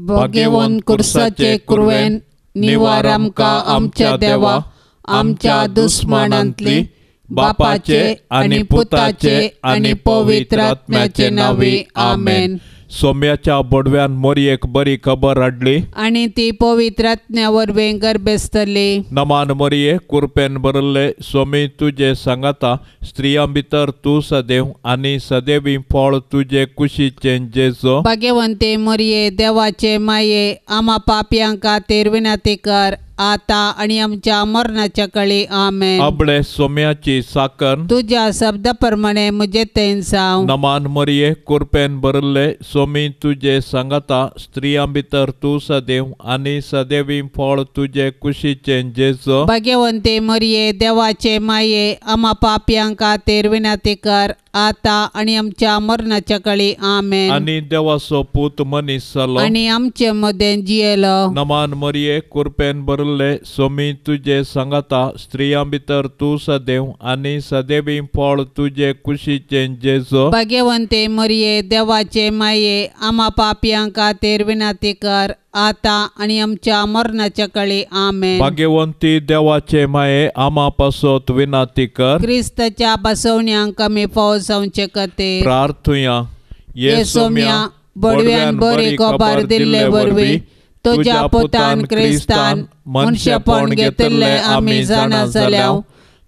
भोगेवन कुर्साचे कुरवेन निवार आमकां आमच्या देवा, आमच्या दुस्मनांतली, बापाचे आनी पुताचे आनी पवित्र आत्म्याचे नावी आमेन. सोम्याच्या बोडव्यान मोरयेक बरी खबर हाडली आनी ती पवित्र आत्म्या वरवीं गर्भस्थली. नमान मोरये, कुरपेन बरल्ले सोमी तुजे सांगाता, स्त्रियां भितर तूं सदैव आनी सदैवी फळ तुजे कुशीचे जेजो. भाग्यवंते मोरये, देवाचे माये, आम्हा पापयां खातीर विनंती कर, आता आणि आमच्या मरणाच्या काळी आमेन. अबळे सोम्याची साकन तुझ्या शब्दा प्रमाणे मुझे तेन साव. नमान मोरये, कुरपेन बरल्ले सोमी तुजे सांगाता, स्त्रियां भितर तूं सदैव आनी सदैवी फळ तुजे कुशीचे जेजो. भाग्यवंते मोरये, देवाचे माये, आम्हा पापयां खातीर विनंती कर, आता आणि आमच्या मरणाच्या काळी आमेन. आनी देवाचो पूत मनीस जालो आणि आमचे मदें जियेलो. नमान मोरये, कुरपेन बरल्ले सोमी तुजे सांगाता, स्त्रियां भितर तूं सदैव आनी सदैवी फळ तुजे कुशीचे जेजो. भाग्यवंते मोरये, देवाचे माये, आम्हा पापयां खातीर विनंती कर, आता आणि आमच्या मरणाच्या काळी आमेन. भाग्यवंती देवाचे माये, आम्हा पासोत विनंती कर. क्रिस्ताच्या बसवण्यांक कमी फावो जावचे खातीर प्रार्थुया. ये सोम्या, बडव्यान बरी खबर दिल्ले वरवीं तुझ्या पुतान क्रिस्तान मनशापण घेतिल्ले आमी जाणा जाल्याव,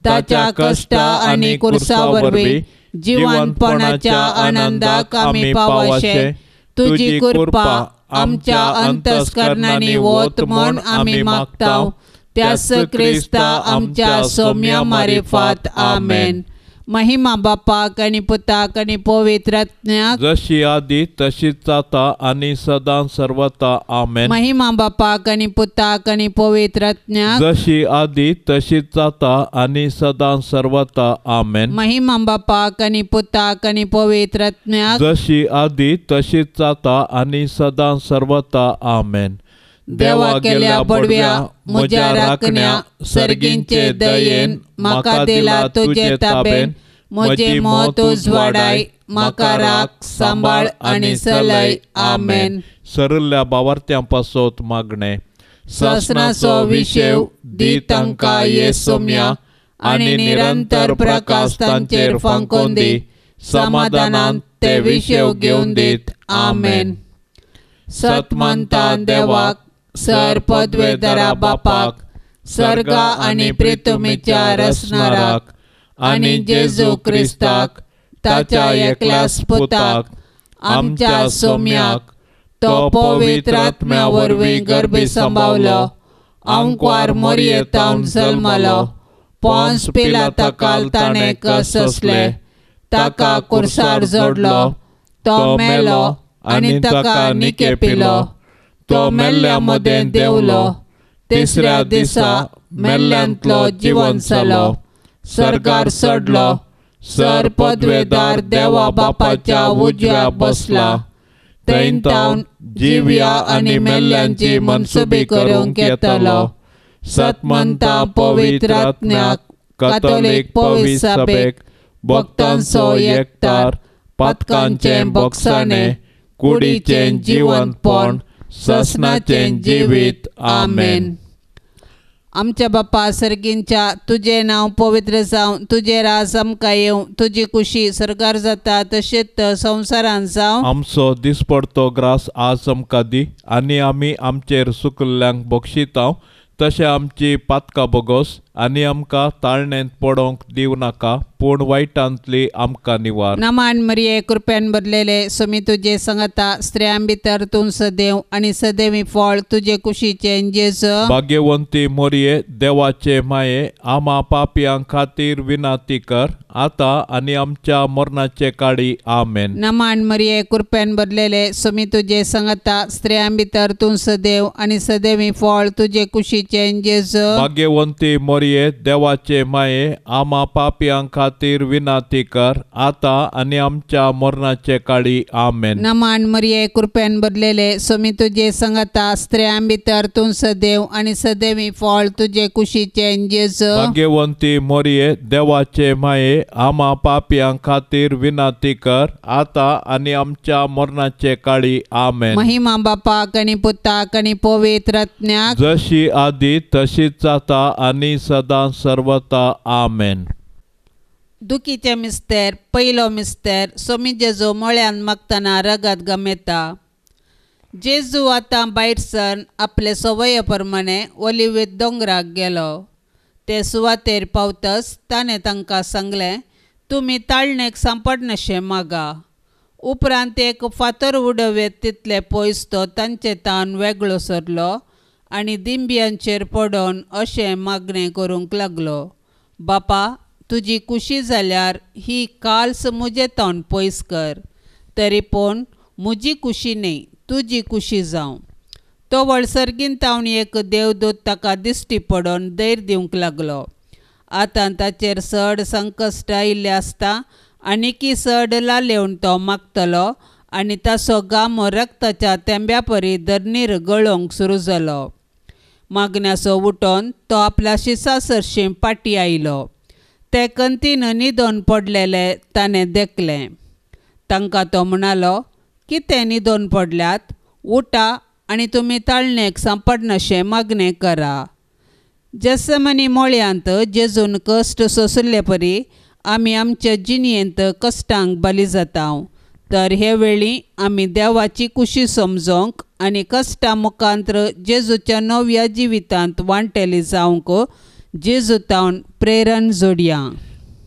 ताच्या कश्टा आनी कुर्सा वरवीं जिवंतपणाच्या आनंदाक आमी पावशे तुजी कृपा आमच्या अंतस्करणांनी वत म्हूण आमी मागताव. त्यास क्रिस्ता आमच्या सोम्या मारिफात आमेन. महिमा बापाक आनी पुताक आनी पवित्र आत्म्याक, जशी आदी तशीच आता आनी सदां सर्वता आमेन. महिमा बापाक आनी पुताक आनी पवित्र आत्म्याक, जशी आदी तशीच आता आनी सदां सर्वता आमेन. महिमा बापाक आनी पुताक आनी पवित्र आत्म्याक, जशी आदी तशीच आता आनी सदां सर्वता आमेन. देवा केल्या बडव्या म्हज्या राखण्या, सर्गींचे दयेन म्हाका दिला तुजे ताबेन. म्हजी मोत उजवाडाय, म्हाका राख, सांबाळ आनी चलय आमेन. सरल्ल्या बावार्थ्यां पासोत मागणे. ससनाचो विशेव दी तांकां ये सोम्या, आनी निरंतर प्रकाश तांचेर फांकोन दी. समाधानान ते विशेव घेवन दीत आमेन. सतमंता देवाक, सर पदवेदरा बापाक, सर्गा आनी पृथ्वीच्या रचणाराक, आनी जेजू क्रिस्ताक, ताच्या एकल्याच पुताक, आमच्या सोम्याक, तो पवित्र आत्म्या वरवीं गर्भी सांबावलो, अंकवार मोरयेतावन जल्मलो, पोंस पिलाताकाल ताणें कस सोंसले, ताका कुर्सार जोडलो, तो मेलो आनी ताका निके पिलो, तो मेल्ल्या मदें देंवलो, तिसऱ्या दिसा मेल्ल्यांतलो जिवंत जालो, सर्गार चडलो, सर पदवेदार देवा बापाच्या उजव्या बसला. थंय तावन जिव्या आनी मेल्ल्यांची मनसुबी करूंक येतलो. सतमंता पवित्र आत्म्याक, कातोलीक पवित्र सभेक, भक्तांचो एकठार, पातकांचें भोगसाणें, कुडीचें जिवंतपण, ससनाचें जिवीत आमेन. आमच्या बापा सर्गींच्या, तुझे नांव पवित्र जावं, तुझे राज आमकां येवं, तुजी खुशी सर्गार जाता तशेंच संवसारांत जावं. आमचो दिसपडतो ग्रास आज आमकां दी, आनी आमी आमचेर चुकल्ल्यांक बक्षितांव, तशें आमची पातकां बोगोस, आनी आमकां ताळणेंत पडोवंक दिवं नाका, पूण वायटांतली आमकां निवार. नमान मरिये, कृपेन भरलेले सोमी तुजे सांगाता, स्त्रियां भितर तूं सदैव आनी सदैवी फळ तुजे कुशीचे जेजू. भाग्यवंती मोरये, देवाचे माये, आम्हा पापयां खातीर विनंती कर, आता आनी आमच्या मरणाचे काळी आमेन. नमान मरिये, कृपेन भरलेले सोमी तुजे सांगाता, स्त्रियां भितर तूं सदैव आनी सदैवी फळ तुजे कुशीचे जेजू. भाग्यवंती मोरये, मोरये देवाचे माये आमा पापियां खातीर विनाती कर आता आणि आमच्या मरणाचे काळी आमेन. नमान मरिये कृपेन भरलेले स्वामी तुझे संगता स्त्रियां भितर तूं सदैव आणि सदैवी फळ तुझे कुशीचे जेजू. भाग्यवंती मोरये देवाचे माये आमा पापियां खातीर विनाती कर आता आणि आमच्या मरणाचे काळी आमेन. महिमा बापाक आणि पुताक आणि पवित्र आत्म्याक जशी आधी तशीच आता आणि सदा सर्वता आमेन. दुखीचे मिस्तेर पयलो मिस्तेर स्वामी जेजू मळ्यान मागतना रगत गमेता. जेजू आतां भायर सर आपले सवये प्रमाणे ओलिव्हीत दोंगराक गेलो. ते सुवातेर पावतच ताणें तांकां सांगलें, तुमी ताळणेक सांपडनाशें मागा. उपरांत एक फातर उडोवेत तितले पयस तो तांचे तान वेगळो सरलो आनी दिंब्यांचेर पडोवन अशें मागणें करूंक लागलो, बापा तुजी कुशी जाल्यार ही काल्स म्हजे तोंड पयस कर. तरी पूण म्हजी कुशी न्ही तुजी कुशी जावं. तो वळसरगीन एक देवदूत ताका दिश्टी पडोवन धैर्य दिवंक लागलो. आतां ताचेर चड संकश्ट आयिल्लें आसता आनीकी चड लालेवन तो मागतलो आनी ताचो गामो रक्ताच्या तेंब्या परी धरणीर गळोवंक सुरू जालो. मागण्याचो उठोन तो आपल्या शिसा सरशी पाटी आयलो. ते कंतीन न्हिदोन पडलेले ताणें देखलें. तांकां तो म्हणालो, कितें न्हिदोन पडल्यात? उठा आनी तुमी ताळणेक सांपडनाशें मागणें करा. जेसमनी मोळ्यांत जेजून कश्ट सोंसले परी आमी आमच्या जिणयेंत कश्टांक बली जातांव. तर हे वेळी आमी देवाची कुशी समजोंक आनी कश्टा मुखांत्र जेजूच्या नव्या जिवितांत वांटेली जावंक जेजूतावन प्रेरण जोडया.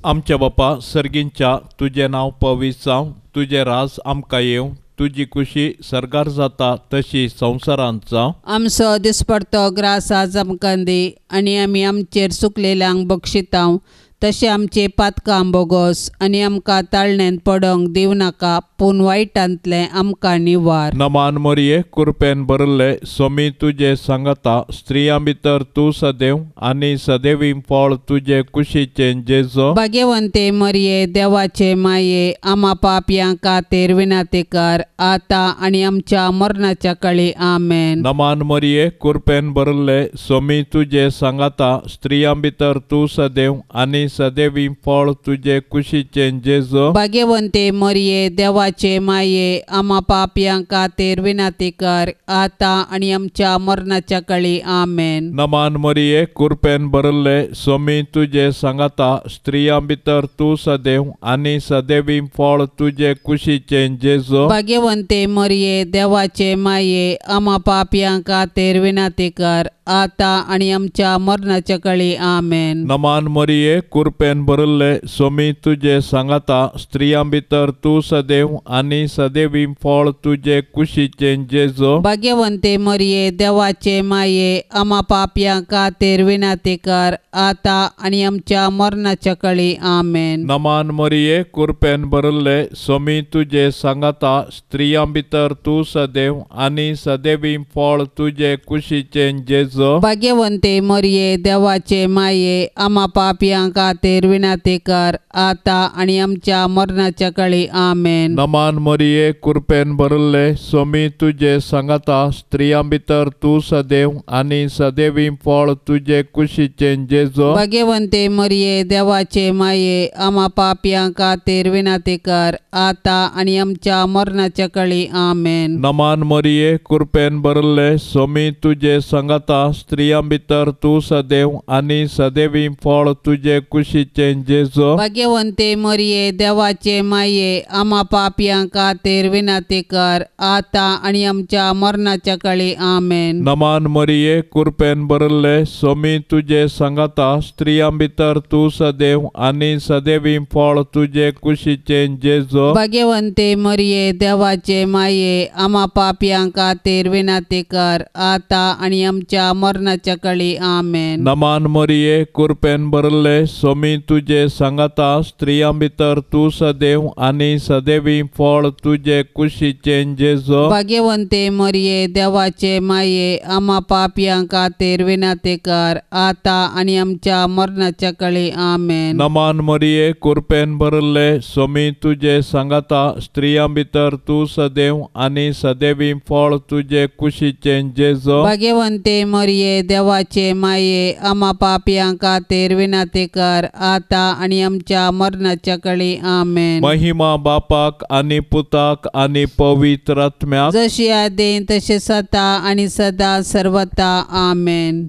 आमच्या बापा सर्गींच्या तुझे नांव पवित्र जावं, तुझे राज आमकां येवं, तुजी कुशी सरकार जाता तशी संवसारांत जावं. आमचो दिसपडतो ग्रास आज आमकां दी आनी आमी आमचेर चुकलेल्यांक बक्षितांव तशें आमचे पातकां बोगोस आनी आमकां ताळणेंत पडोंक दिव नाका पूण वायटांतलें आमकां निवार. नमान मोरये कृपेन भरले स्वामी तुझे सांगता स्त्रियां भितर तूं सदैव आनी सदैवी फळ तुझे कुशीचे जेजू. भाग्यवंते मरिये देवाचे माये आमा पापयां खातीर विनाती कर आतां आनी आमच्या मरणाच्या काळी आमेन. नमान मोरये कृपेन भरले स्वामी तुझे सांगता स्त्रियां भितर तूं सदैव आनी सदैवी फळ तुझे कुशीचे जेजू. भाग्यवंते मरिये देवाचे माये आमा पापयां खातीर विनाती कर आतां आनी आमच्या मरणाच्या काळी आमेन. नमान मोरये कृपेन भरले स्वामी तुझे सांगता स्त्रियां भितर तूं सदैव आनी सदैवी फळ तुझे कुशीचे जेजू. भाग्यवंते मरिये देवाचे माये आमा पापयां खातीर विनाती कर आतां आनी आमच्या मरणाच्या काळी आमेन. नमान मोरये कृपेन भरले स्वामी तुझे सांगता स्त्रियां भितर तूं सदैव आनी सदैवी फळ तुझे कुशीचे जेजू. भाग्यवंते मरिये देवाचे माये आमा पापयां खातीर विनाती कर आतां आनी आमच्या मरणाच्या काळी आमेन. नमान मोरये कृपेन भरले स्वामी तुझे सांगता स्त्रियां भितर तूं सदैव आनी सदैवी फळ तुझे कुशीचे जेजू. भाग्यवंते मरिये देवाचे माये आमा पापयां खातीर विनाती कर आतां आनी आमच्या मरणाच्या काळी आमेन. नमान मोरये कृपेन भरले स्वामी तुझे सांगता स्त्रियां भितर तूं सदैव आनी सदैवी फळ तुझे कुशीचे जेजू. भाग्यवंते मरिये देवाचे माये आमा पापयां खातीर विनाती कर आतां आनी आमच्या मरणाच्या काळी आमेन. नमान मोरये कृपेन भरले स्वामी तुझे सांगता स्त्रियां भितर तूं सदैव आनी सदैवी फळ तुझे कुशीचे जेजू. भाग्यवंते मरिये देवाचे माये आमा पापयां खातीर विनाती कर आतां आनी आमच्या मरणाच्या काळी आमेन. नमान मोरये कृपेन भरले स्वामी तुझे सांगता स्त्रियां भितर तूं सदैव आनी सदैवी फळ तुझे कुशीचे जेजू. भाग्यवंते मरिये देवाचे माये आमा पापयां खातीर विनाती कर आतां आनी आमच्या मरणाच्या काळी आमेन. नमान मरिये कृपेन भरले स्वामी तुझे सांगाता स्त्रियां भितर तू सदैव आणि सदैवी फळ तुझे कुशीचे जेजो. भाग्यवंते मरिये देवाचे माये आम्हा पापियां खातीर विनंती कर आता आणि आमच्या मरणाच्या काळी आमेन. नमान मरिये कृपेन भरले स्वामी तुझे सांगाता स्त्रियां भितर तू सदैव आणि सदैवी फळ तुझे कुशीचे जेजो. भाग्यवंते मरिये देवाचे माये आम्हा पापियां खातीर विनंती कर आता आणि आमच्या मरणाच्या काळी आमेन. महिमा बापाक आणि पुताक आणि पवित्र आत्म्याक जशी आदीन तसे सता आणि सदा सर्वता आमेन.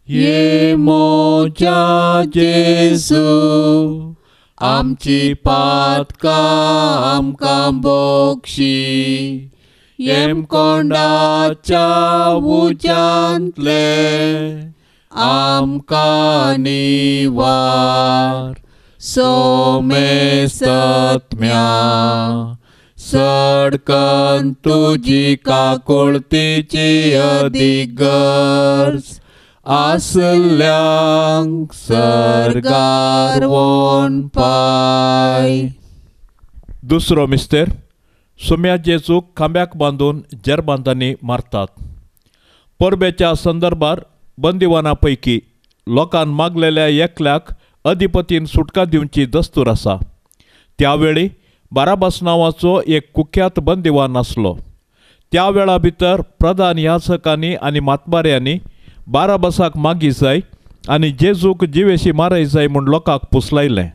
ये मोच्या जेजू आमची पातकां आमकां बोक्षी येम कोंडाच्या उज्यांतले आमकां निवार. सोमे सत्म्या सडकन तुजी काकुळतीची अधिगर्ज आसल्यांक सरगार वोन पाय. दुसरो मिस्तेर सुम्या जेजूक खांब्याक बांदून जेरबांदांनी मारतात. परबेच्या संदर्भात बंदिवानां लोकांन मागलेल्या एकल्याक अधिपतीन सुटका दिवची दस्तूर आसा. त्यावेळी बाराबास नांवाचो एक कुख्यात बंदिवान आसलो. त्या वेळा भितर प्रधान याजकांनी आनी मातबाऱ्यांनी बाराबासाक मागी जाय आनी जेजूक जिवेशी मारय जाय म्हूण लोकांक पुसलायलें.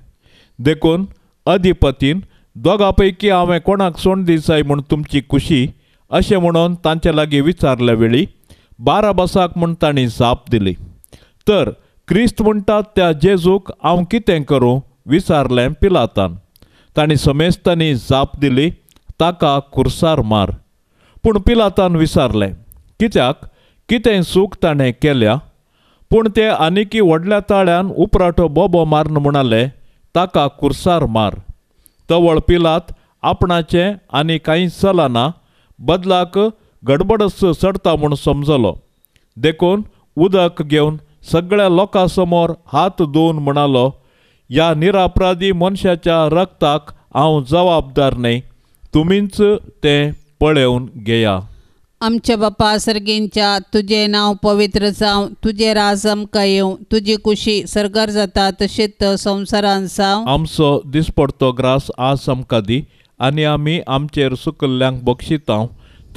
देखून अधिपतीन दोगां पैकी हांवें कोणाक सोड दी जाय म्हूण तुमची खुशी अशें म्हणून तांचे लागीं विचारले वेळी बाराबासाक म्हूण तांणी जाप दिली. तर क्रिस्त म्हणटात त्या जेजूक हांव कितें करूं विचारलें पिलातान. तांणी समेस्तांनी जाप दिली ताका खुर्सार मार. पूण पिलातान विचारलें कित्याक कितें चूक ताणें केल्या. पूण ते आनिकी व्हडल्या ताळ्यान उपराटो बोबो मारन म्हणाले ताका खुर्सार मार. तवळ पिलात आपणाचें आनी कांय चलना बदलाक गडबडस चडटा म्हूण समजलो. देखून उदक घेवन सगळ्या लोकां समोर हात धुवन म्हणालो ह्या निरापराधी मनशाच्या रक्ताक हांव जबाबदार न्हय. तुमीच तें पळोवन घेया. आमच्या बापा सर्गींच्या तुझे नांव पवित्र जावं. तुझे राज आमकां येवं. तुजी खुशी सरकार जाता तशीच संवसारांत जावं. आमचो दिसपडतो ग्रास आज आमकां दी आनी आमी आमचेर सुकल्ल्यांक बक्षितांव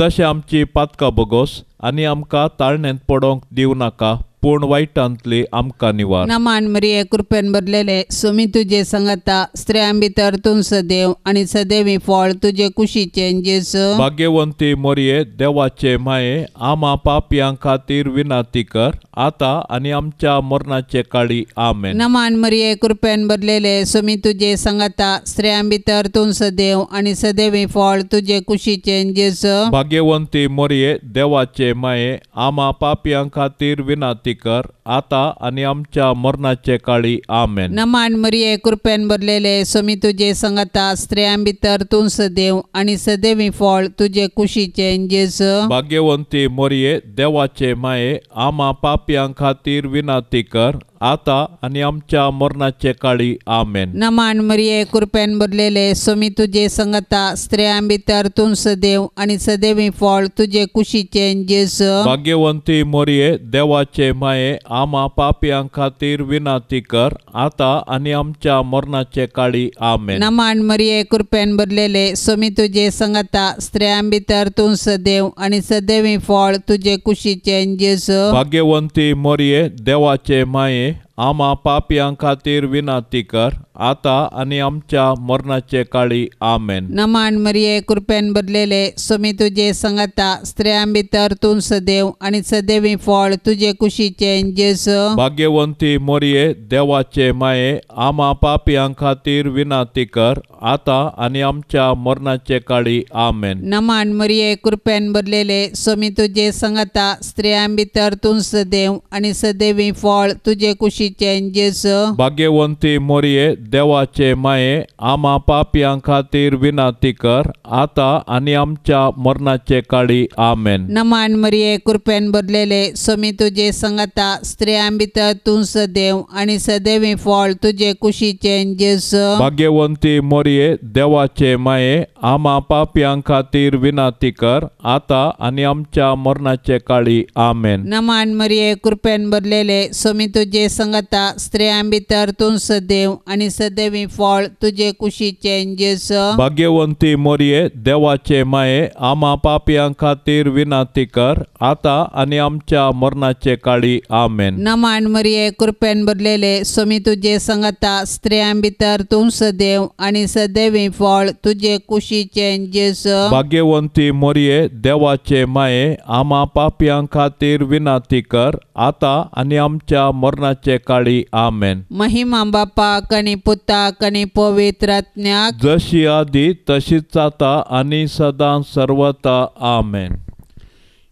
तशें आमची पातकां बोगोस आनी आमकां ताळणेंत पडोवंक दिवं नाका पूण वायटांतली आमकां निवार. नमान मरिये कृपेन भरलेले सुमी तुजे सांगाता स्त्रियां भितर तूं सदैव आनी सदैवी फळ तुजे कुशीचे जेजू. भाग्यवंती मरिये देवाचे माये आम्हा पापियां खातीर विनंती कर आता आनी आमच्या मरणाचे काळी आमेन. नमान मरिये कृपेन भरलेले सुमी तुजे सांगाता स्त्रियां भितर तूं सदैव आनी सदैवी फळ तुजे कुशीचे जेजू. भाग्यवंती मरिये देवाचे माये आम्हा पापियां खातीर विनंती कर आता आणि आमच्या मरणाचे काळी आमेन. नमान मरिये कृपेन भरलेले सुमी तुजे सांगाता स्त्रियां भितर तूं सदैव आनी सदैवी फळ तुजे कुशीचे जेजू. भाग्यवंती मरिये देवाचे माये आम्हा पापियां खातीर विनंती कर आता आणि आमच्या मरणाचे काळी आमेन. नमान मरिये कृपेन भरलेले सुमी तुजे सांगाता स्त्रियां भितर तूं सदैव आनी सदैवी फळ तुजे कुशीचे जेजू. भाग्यवंती मरिये देवाचे माये आम्हा पापियां खातीर विनंती कर आता आणि आमच्या मरणाचे काळी आमेन. नमान मरिये कृपेन भरलेले सुमी तुजे सांगाता स्त्रियां भितर तूं सदैव आनी सदैवी फळ तुजे कुशीचे जेजू. भाग्यवंती मरिये देवाचे माये आम्हा पापियां खातीर विनंती कर आता आणि आमच्या मरणाचे काळी आमेन. नमान मरिये कृपेन भरलेले सुमी तुजे सांगाता स्त्रियां भितर तूं सदैव आनी सदैवी फळ तुजे कुशीचे जेजू. भाग्यवंती मरिये देवाचे माये आम्हा पापियां खातीर विनंती कर आता आणि आमच्या मरणाचे काळी आमेन. नमान मरिये कृपेन भरलेले सुमी तुजे सांगाता स्त्रियां भितर तूं सदैव आनी सदैवी फळ तुजे कुशीचे जेजू. भाग्यवंती मरिये देवाचे माये आम्हा पापियां खातीर विनाती कर आता आणि आमच्या मरणाचे काळी आमेन. नमान मरिये कृपेन भरलेले स्वामी तुझे संगता स्त्रियां भितर तूं सदैव आणि सदैवी फळ तुझे कुशीचे जेजू. भाग्यवंती मोरये देवाचे माये आम्हा पापियां खातीर विनाती कर आता आणि आमच्या मरणाचे काळी आमेन. नमान मरिये कृपेन भरलेले स्वामी तुझे संगता स्त्रियां भितर तूं सदैव आणि सदैवी फळ तुझे कुशीचे जेजू. भाग्यवंती मोरये देवाचे माये आम्हा पापियां खातीर विनाती कर आता आणि आमच्या मरणाचे काळी आमेन. नमान मरिये कृपेन भरलेले स्वामी तुझे संगता स्त्रियां भितर तूं सदैव आणि सदैवी फळ तुझे कुशीचे जेजू. भाग्यवंती मोरये देवाचे माये आम्हा पापियां खातीर विनाती कर आता आणि आमच्या मरणाचे काळी आमेन. महिमा बापाक आणि पुताक आणि पवित्र आत्म्याक जशी आधी तशीच आता आणि सदां सर्वता आमेन.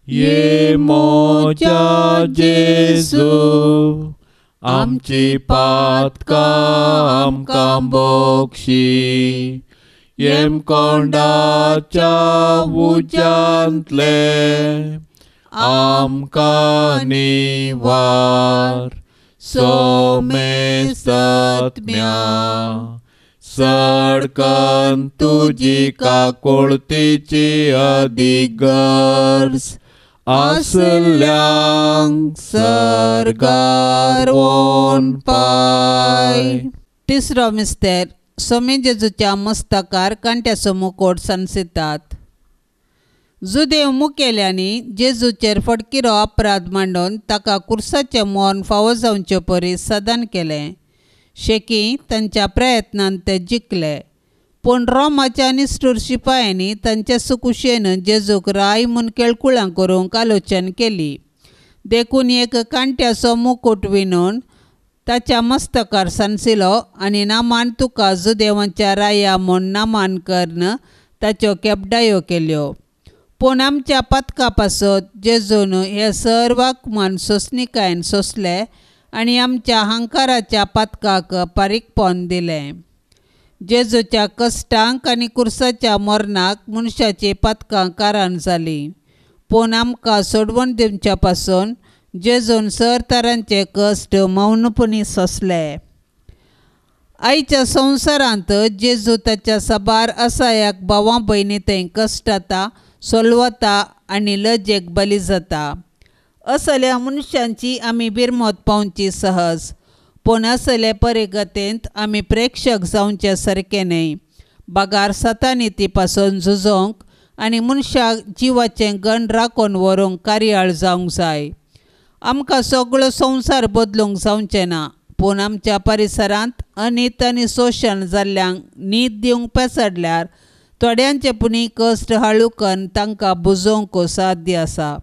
ये मोच्या जेजू आमची पातकां आमकां बोगशी येम कोंडाच्या उज्यांतले आमकां निवार सोमे सत्म्या सडकन तुजी काकुळतीची अधिगर्ज आसल्यांक सरकार वोन पाय. तिसरो मिस्तेर स्वामी जेजूच्या मस्तकार कांट्याचो मुकोट संसितात. जुदेव मुखेल्यांनी जेजूचेर फटकिरो अपराध मांडून ताका कुर्साचें मोन फावो जावचे परी सदन केलें. शेकी तांच्या प्रयत्नान ते जिखले. पूण रोमाच्या निश्ठूर शिपायांनी तांच्या सुकुशेन जेजूक राय म्हूण केळकुळां करूंक आलोचन केली. देखून एक कांट्याचो मुकुट विणून ताच्या मस्तकार सांसिलो आनी नामान तुका जुदेवांच्या राया म्हूण नामान करन ताच्यो केपडायो केल्यो. पूण आमच्या पथका पासत जेजून हे सर्वाक मान सोंसणिकायेन सोंसले आनी आमच्या हंकाराच्या पथकाक पारीकपण दिलें. जेजूच्या कश्टांक आनी कुर्साच्या मरणाक मनशाची पथकां कारण जाली. पूण आमकां सोडवून दिवच्या पासून जेजून सर तरांचे कश्ट मौनपणी सोंसले. आयच्या संवसारांत जेजू ताच्या साबार असायाक भावां भयणी थंय कश्टाता सोलवता आनी लजेक बली जाता. असल्या मनशांची आमी बिरमत पावची सहज. पूण असले परिगतेंत आमी प्रेक्षक जावचे सारके न्हय. बागार सतानिती पासून झुजोंक आनी मनशाक जिवाचें गण राखून व्हरूंक कार्याळ जावंक जाय. आमकां सगळो संवसार बदलूंक जावचें ना. पूण आमच्या परिसरांत अनीत आनी शोशण जाल्ल्यांक न्हीद दिवंक पेसडल्यार थोड्यांचे पुणी कश्ट हाळूकन तांकां बुजोवंक साध्य आसा.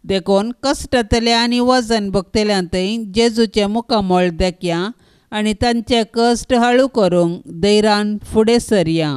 देखून कश्टातल्या आनी वजन भोगतल्यां थंय जेजूचें मुखामळ देखया आनी तांचे कश्ट हाळू करूंक धैर्यान फुडें सरया.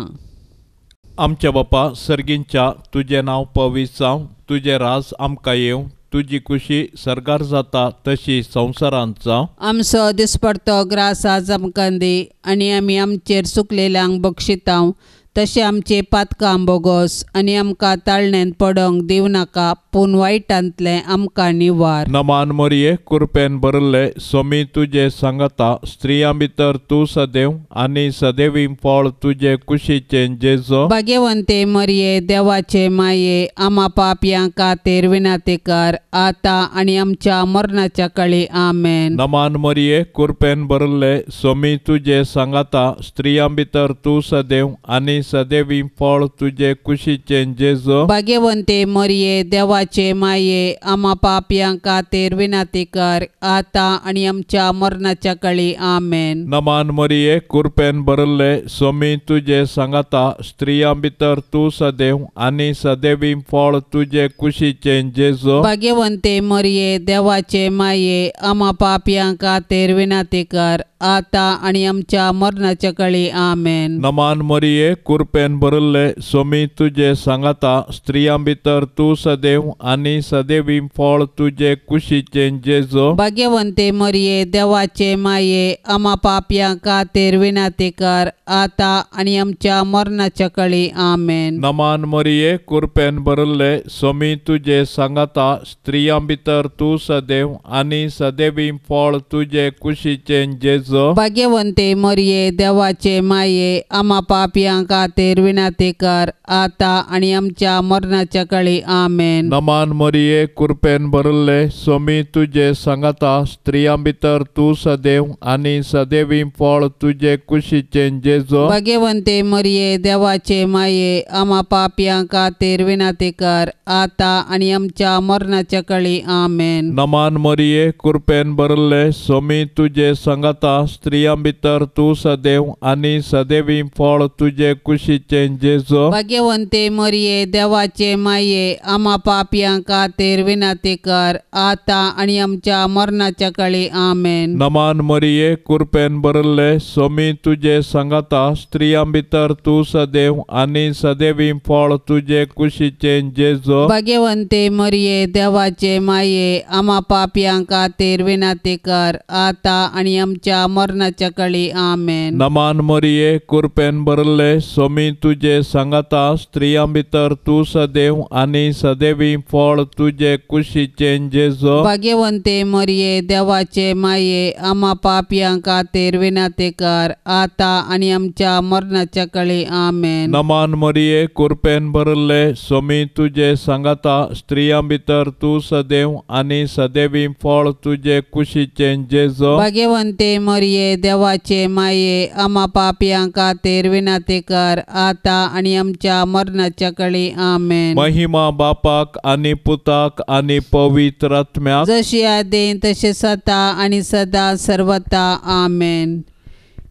आमच्या बापा सर्गींच्या तुजें नांव पवित्र जावं. तुजें राज आमकां येवं. तुजी कुशी सरगार जाता तशी संवसारांत जावं. आमचो दिसपडतो ग्रास आज आमकां दी आनी आमी आमचेर चुकलेल्यांक बक्षितांव तशें आमचे पातकां बोगोस आनी आमकां ताळणेंत पडोंक दिव नाका पूण वायटांतलें आमकां निवार. नमान मोरये कृपेन भरले स्वामी तुजे सांगता स्त्रियां भितर तूं सदैव आनी सदैवी फळ तुजे कुशीचें जेजू. भाग्यवंते मरिये देवाचे माये आम्हा पापयां खातीर विनाती कर आता आनी आमच्या मरणाच्या काळी आमेन. नमान मोरये कृपेन भरले स्वामी तुजे सांगता स्त्रियां भितर तूं सदैव आनी सदैवी फळ तुजे कुशीचें जेजू. भाग्यवंते मरिये देवाचे माये आम्हा पापयां खातीर विनाती कर आता आनी आमच्या मरणाच्या काळी आमेन. नमान मोरये कृपेन भरले स्वामी तुजे सांगता स्त्रियां भितर तूं सदैव आनी सदैवी फळ तुजे कुशीचें जेजू. भाग्यवंते मरिये देवाचे माये आम्हा पापयां खातीर विनाती कर आता आणि आमच्या मरणाच्या काळी आमेन. नमान मरिये कृपेन भरले स्वामी तुझे सांगाता स्त्रियां भितर तू सदैव आणि सदैवी फळ तुझे कुशीचे जेजो. भाग्यवंते मरिये देवाचे माये आम्हा पाप्या खातीर विनंती कर आता आणि आमच्या मरणाच्या काळी आमेन. नमान मरिये कृपेन भरले स्वामी तुझे सांगाता स्त्रियां भितर तू सदैव आणि सदैवी फळ तुझे कुशीचे जेजो. भाग्यवंते मरिये देवाचे माये आम्हा पाप्या खातीर विनंती कर आता आणि आमच्या मरणाच्या काळी आमेन. नमान मरिये कृपेन भरले स्वामी तुझे सांगाता स्त्रियां भितर तू सदैव आणि सदैवी फळ तुझे कुशीचे जेजो. भाग्यवंते मरिये देवाचे माये आम्हा पाप्या खातीर विनंती कर आता आणि आमच्या मरणाच्या काळी आमेन. नमान मरिये कृपेन भरले स्वामी तुझे सांगाता स्त्रियां भितर तू सदैव आणि सदैवी फळ तुझे कुशीचे जेजो. भाग्यवंते मरिये देवाचे माये आम्हा पाप्या खातीर विनंती कर आता आणि आमच्या मरणाच्या काळी आमेन. नमान मरिये कृपेन भरले स्वामी तुझे सांगाता स्त्रियां भितर तू सदैव आणि सदैवी फळ तुझे कुशीचे जेजो. भाग्यवंते मरिये देवाचे माये आम्हा पाप्या खातीर विनंती कर आता आणि आमच्या मरणाच्या काळी आमेन. नमान मरिये कृपेन भरले स्वामी तुझे सांगाता स्त्रियां भितर तू सदैव आणि सदैवी फळ तुझे कुशीचे जेजो. भाग्यवंते मरिये देवाचे माये आम्हा पाप्या खातीर विनंती कर आता आणि आमच्या मरणाच्या काळी आमेन. नमान मरिये कृपेन भरले स्वामी तुझे सांगाता स्त्रियां भितर तू सदैव आणि सदैवी फळ तुझे कुशीचे जेजो. भाग्यवंते मरिये देवाचे माये आम्हा पाप्या खातीर विनंती कर आता आणि आमच्या मरणाच्या काळी आमेन. महिमा बापाक आणि पुताक आणि पवित्र आत्म्याक जशी आदेन तसे सता आणि सदा सर्वता आमेन.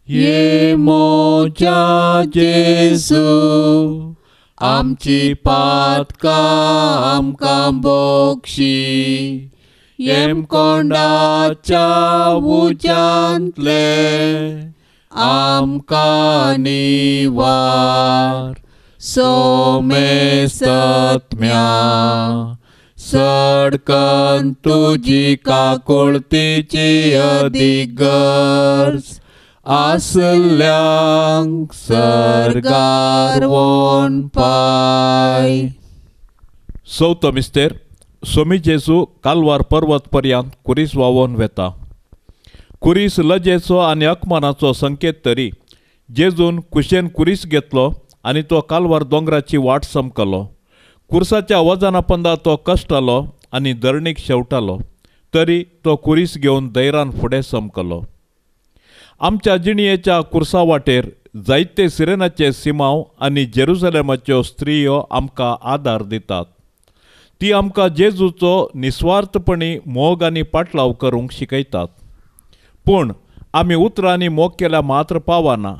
ये मोच्या जेजू आमची पातकां आमकां बोगशी येम कोंडाच्या उज्यांतले आमकां निवार सोमे सत्म्या सडकन तुजी काकुळतीची अधिगर्ज आसल्यांक सरगार वोन पाय. चवथो मिस्तेर स्वामी जेजू कालवार पर्वत पर्यंत कुरीस वावोन वेता. कुरीस लजेचो आनी अकमानाचो संकेत तरी जेजून कुशेन कुरीस घेतलो आनी तो कालवार दोंगराची वाट समकलो. कुर्साच्या वजना पंदा तो कश्टालो आनी धरणीक शेवटालो तरी तो कुरीस घेवन धैर्यान फुडें समकलो. आमच्या जिणयेच्या कुर्सा वाटेर जायते सिरेनाचे सिमांव आनी जेरुसलेमाच्यो स्त्रियो आमकां आदार दितात. ती आमकां जेजूचो निस्वार्थपणी मोग आनी पाटलाव करूंक शिकयतात. पूण आमी उतरांनी मोग केल्या मात्र पावना.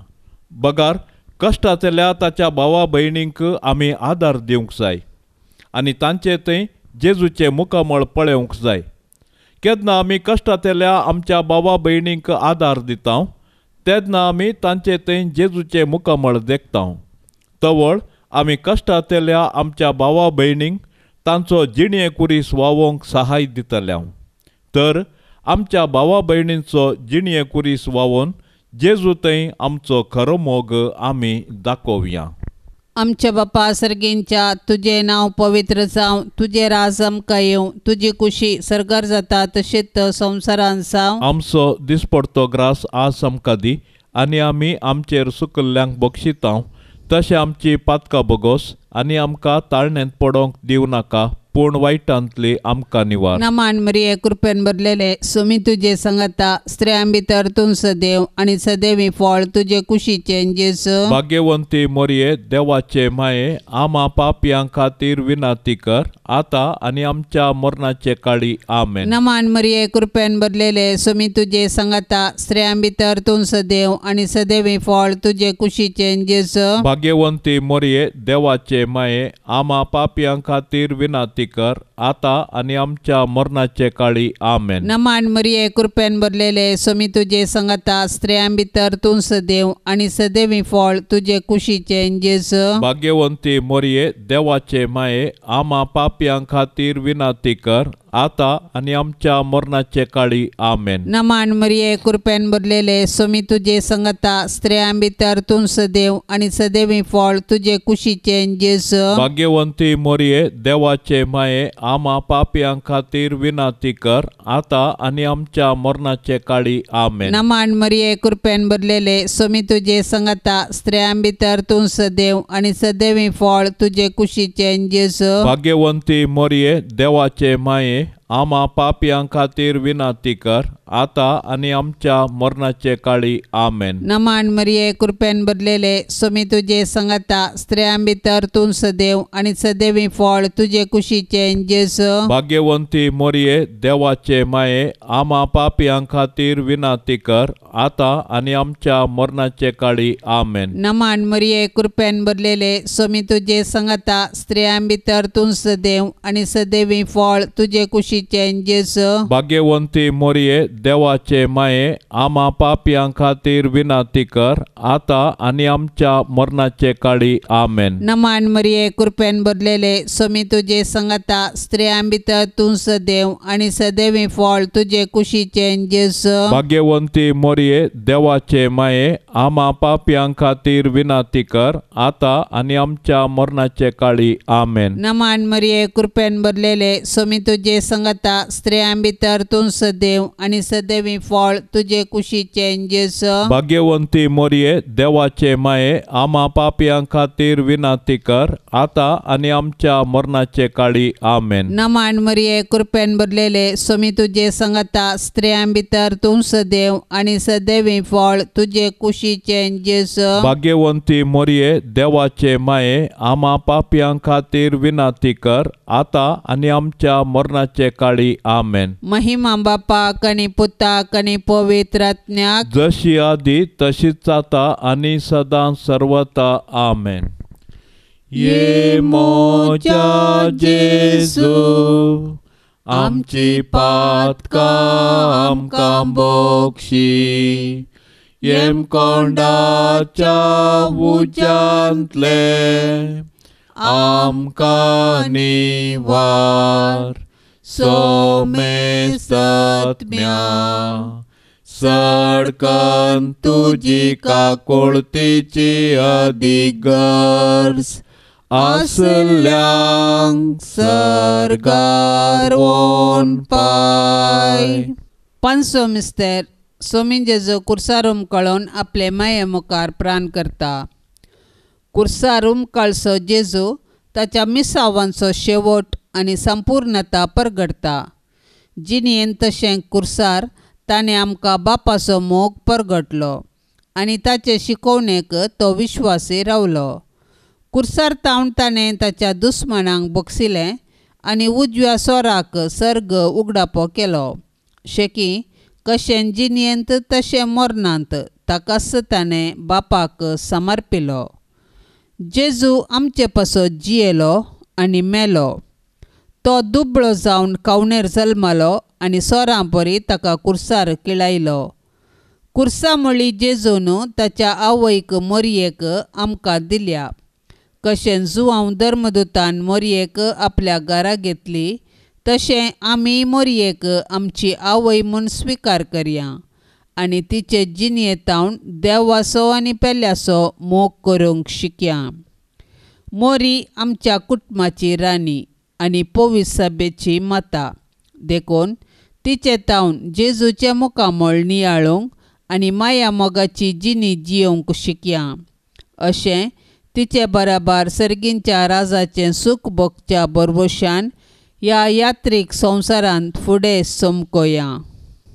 बगार कश्टांतल्या ताच्या भावा भयणींक आमी आदार दिवंक जाय आनी तांचे थंय जेजूचे मुखामळ पळोवंक जाय. केन्ना आमी कश्टांतल्या आमच्या भावा भयणींक आदार दिता तेन्ना आमी तांचे थंय जेजूचे मुखामळ देखता. तवळ आमी कश्टांतल्या आमच्या भावा भयणींक तांचो जिणये कुरीस वावोवंक सहाय दितल्या. तर आमच्या भावा भयणींचो जिणये कुरीस वावोवन जेजू थंय आमचो खरो मोग आमी दाखोवया. आमच्या बापा सर्गींच्या तुझे नाव पवित्र जावं, तुझे राज आमकां येवं, तुजी कुशी सरकार जाता तशेंच संवसारांत जावं. आमचो दिसपडतो ग्रास आज आमकां दी आनी आमी आमचेर सुकल्ल्यांक बक्षिता तशें आमची पातकां बोगोस आनी आमकां ताळणेंत पडोवंक दिवं नाका पूण वायटांतली आमकां निवार. नमान मरिये कृपेन भरलेले स्वामी तुझे सांगाता स्त्रियां भितर तूं सदैव आनी सदैवी फळ तुजे कुशीचे जेजू. भाग्यवंती मरिये देवाचे माये आम्हा पापयां खातीर विनंती कर आता आनी आमच्या मरणाचे काळी आमेन. नमान मरिये कृपेन भरलेले स्वामी तुझे सांगाता स्त्रियां भितर तूं सदैव आनी सदैवी फळ तुजे कुशीचे जेजू. भाग्यवंती मरिये देवाचे माये आम्हा पापयां खातीर विनंती कर, आता आणि आमच्या मरणाचे काळी आमेन. नमान मरिये कृपेन भरलेले स्वामी तुझे संगता स्त्रियां भितर तूं सदैव आणि सदैवी फळ तुझे कुशीचे जेजू. भाग्यवंती मोरये देवाचे माये, आम्हा पापयां खातीर विनाती कर, आता आणि आमच्या मरणाचे काळी आमेन. नमान मरिये कृपेन भरलेले स्वामी तुझे संगता स्त्रियां भितर तूं सदैव आणि सदैवी फळ तुझे कुशीचे जेजू. भाग्यवंती मोरये देवाचे माये, आम्हा पापयां खातीर विनाती कर, आता आणि आमच्या मरणाचे काळी आमेन. नमान मरिये कृपेन भरलेले स्वामी तुझे संगता स्त्रियां भितर तूं सदैव आणि सदैवी फळ तुझे कुशीचे जेजू. भाग्यवंती मोरये देवाचे माये, आम्हा पापयां खातीर विनाती कर, आता आणि आमच्या मरणाचे काळी आमेन. नमान मरिये कृपेन भरलेले स्वामी तुझे संगता स्त्रियां भितर तूं सदैव आणि सदैवी फळ तुझे कुशीचे जेजू. भाग्यवंती मोरये देवाचे माये, आम्हा पापयां खातीर विनाती कर, आता आणि आमच्या मरणाचे काळी आमेन. नमान मरिये कृपेन भरलेले स्वामी तुझे संगता स्त्रियां भितर तूं सदैव आणि सदैवी फळ तुझे कुशीचे जेजू. भाग्यवंती मोरये देवाचे माये, आम्हा पापयां खातीर विनाती कर, आता आणि आमच्या मरणाचे काळी आमेन. नमान मरिये कृपेन भरलेले स्वामी तुझे संगता स्त्रियां भितर तूं सदैव आणि सदैवी फळ तुझे कुशीचे जेजू. भाग्यवंती मोरये देवाचे माये, आम्हा पापयां खातीर विनाती कर, आता आणि आमच्या मरणाचे काळी आमेन. नमान मरिये कृपेन भरलेले स्वामी तुझे संगता स्त्रियां भितर तूं सदैव आणि सदैवी फळ तुझे कुशीचे जेजू. भाग्यवंती मोरये देवाचे माये, आम्हा पापयां खातीर विनाती कर, आता आणि आमच्या मरणाचे काळी आमेन. नमान मरिये कृपेन भरलेले स्वामी तुझे संगता स्त्रियां भितर तूं सदैव आणि सदैवी फळ तुझे कुशीचे जेजू. भाग्यवंती मोरये देवाचे माये, आम्हा पापयां खातीर विनाती कर, आता आणि आमच्या मरणाचे काळी आमेन. महिमा बापाक आणि पुताक आणि पवित्र आत्म्याक, जशी आधी तशीच आता आणि सदां सर्वता आमेन. ये मोच्या जेजू, आमची पातकां आमकां बोगशी, येम कोंडाच्या उज्यांतले आमकां निवार. सोमे सत्म्या सडकन तुजी काकुळतीची अधिगर्स, आसल्यांक सरकार वोन पाय. पांचवो मिस्तेर स्वामी जेजू कुर्सारूम कळोवन आपले माये मुखार प्राण करता. कुर्सारूम कळसो जेजू ताच्या मिसावांचो शेवट आनी संपूर्णता परगडता. जिणेन तशें कुर्सार ताणें आमकां बापाचो मोग परगटलो आनी ताचे शिकोवणेक तो विश्वासी रावलो. कुर्सार तावन ताणें ताच्या दुस्मनांक बक्षिलें आनी उजव्या सोराक सर्ग उगडापो केलो. शेकी कशें जिणेंत तशें मरणांत ताकाच ताणें बापाक समर्पिलो. जेजू आमचे पासो जियेलो आनी मेलो. तो दुबळो जावन कवणेर जल्मलो आनी सोरां परी ताका कुर्सार किळायलो. कुर्सा म्हळी जेजून ताच्या आवयक मोरयेक आमकां दिल्या. कशें जुवांव धर्मदुतान मोरयेक आपल्या घरा घेतली, तशें आमी मोरयेक आमची आवय म्हूण स्विकार करया आनी तिचे जिणेतावन देवाचो आनी पेल्याचो मोग करूंक शिकया. मोरी आमच्या कुटुंबाची राणी आनी पवित्र सभेची माता देखून तिचे तावन जेजूचे मुखामळ नियाळूंक आनी माया मोगाची जिणी जियोंक शिकया. अशें तिचे बराबर सर्गींच्या राजाचें सूख भोगच्या बरवशान ह्या यात्रीक संवसारांत फुडें चमकोया.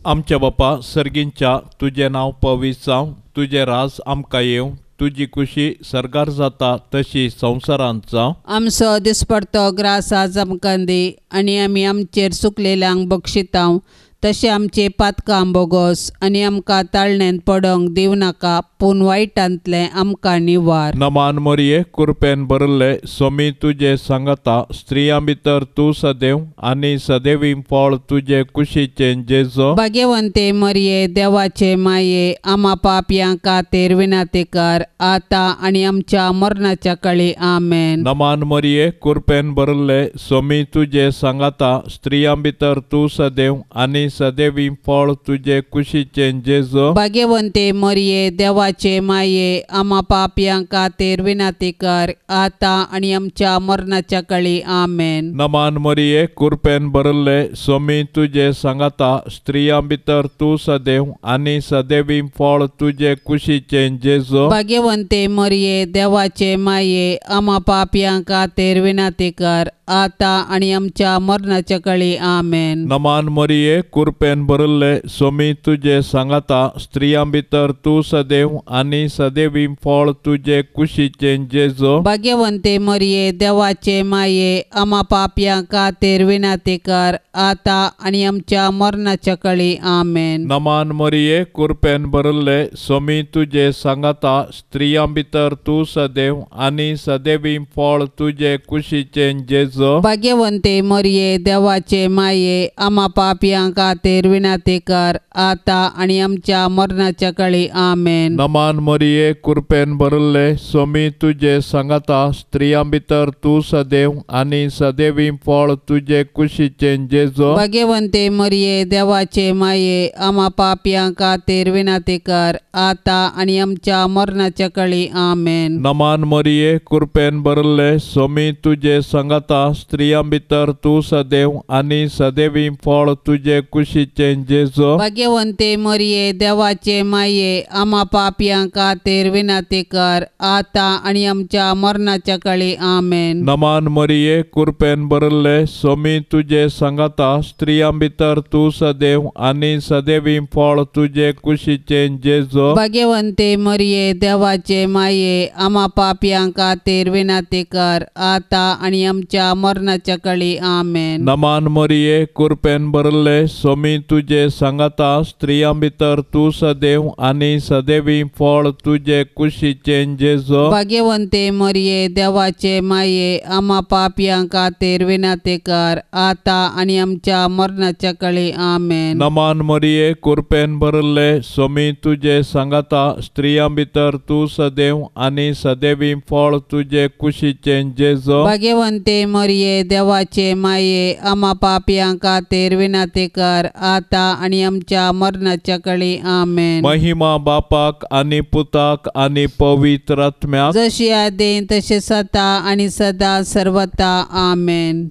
आमच्या बापा सर्गींच्या, तुजें नांव पवित्र जावं, तुजें राज आमकां येवं, तुजी खुशी सरगार जाता तशी संवसारांत जावं. आमचो दिसपडतो ग्रास आज आमकां दी आनी आमी आमचेर चुकलेल्यांक बक्षितांव, तशें आमचे पातकां बोगोस आनी आमकां ताळण्यांत पडोंक दिव नाका, पूण वायटांतले आमकां निवार. नमान मरिये कृपेन भरले स्वामी तुजे सांगता, स्त्रियां भितर तूं सदैव आनी सदैवी फळ तुजे कुशीचे जेजो. भाग्यवंते मरिये देवाचे माये, आम्हा पापयां खातीर विनंती कर, आतां आनी आमच्या मरणाच्या काळी आमेन. नमान मरिये कृपेन भरले स्वामी तुजे सांगता, स्त्रियां भितर तूं सदैव आनी सदैवी फळ तुजे कुशीचे जेजो. भाग्यवंते मरिये देवाचे माये, आम्हा पापयां खातीर विनंती कर, आतां आनी आमच्या मरणाच्या काळी आमेन. नमान मरिये कृपेन भरले स्वामी तुजे सांगता, स्त्रियां भितर तूं सदैव आनी सदैवी फळ तुजे कुशीचे जेजो. भाग्यवंते मरिये देवाचे माये, आम्हा पापयां खातीर विनंती कर, आतां आनी आमच्या मरणाच्या काळी आमेन. नमान मरिये कृपेन भरले स्वामी तुजे सांगता, स्त्रियां भितर तूं सदैव आनी सदैवी फळ तुजे कुशीचे जेजो. भाग्यवंते मरिये देवाचे माये, आम्हा पापयां खातीर विनंती कर, आतां आनी आमच्या मरणाच्या काळी आमेन. नमान मरिये कृपेन भरले स्वामी तुजे सांगता, स्त्रियां भितर तूं सदैव आनी सदैवी फळ तुजे कुशीचे जेजो. भाग्यवंते मरिये देवाचे माये, आम्हा पापयां खातीर विनंती कर, आतां आनी आमच्या मरणाच्या काळी आमेन. नमान मरिये कृपेन भरले स्वामी तुजे सांगता, स्त्रियां भितर तूं सदैव आनी सदैवी फळ तुजे कुशीचे जेजो. भाग्यवंते मरिये देवाचे माये, आम्हा पापयां खातीर विनंती कर, आतां आनी आमच्या मरणाच्या काळी आमेन. नमान मरिये कृपेन भरले स्वामी तुजे सांगता, स्त्रियां भितर तूं सदैव आनी सदैवी फळ तुजे कुशीचे जेजो. भाग्यवंते मरिये देवाचे माये, आम्हा पापयां खातीर विनंती कर, आतां आनी आमच्या मरणाच्या काळी आमेन. नमान मरिये कृपेन भरले स्वामी तुजे सांगता, स्त्रियां भितर तूं सदैव आनी सदैवी फळ तुजे कुशीचे जेजो. भाग्यवंते मरिये देवाचे माये, आम्हा पापयां खातीर विनंती कर, आतां आनी आमच्या मरणाच्या काळी आमेन. नमान मरिये कृपेन भरले स्वामी तुजे सांगता, स्त्रियां भितर तूं सदैव आनी सदैवी फळ तुजे कुशीचे जेजो. भाग्यवंते मरिये देवाचे माये, आम्हा पापयां खातीर विनंती कर, आतां आनी आमच्या मरणाच्या काळी आमेन. नमान मरिये कृपेन भरले स्वामी तुजे सांगता, स्त्रियां भितर तूं सदैव आनी सदैवी फळ तुजे कुशीचे जेजो. भाग्यवंते मरिये देवाचे माये, आम्हा पापयां खातीर विनंती कर, आतां आनी आमच्या मरणाच्या काळी आमेन. महिमा बापाक आनी पुताक आनी पवित्र आत्म्याक, जशी आदीं तशें सता आनी सदा सर्वता आमेन.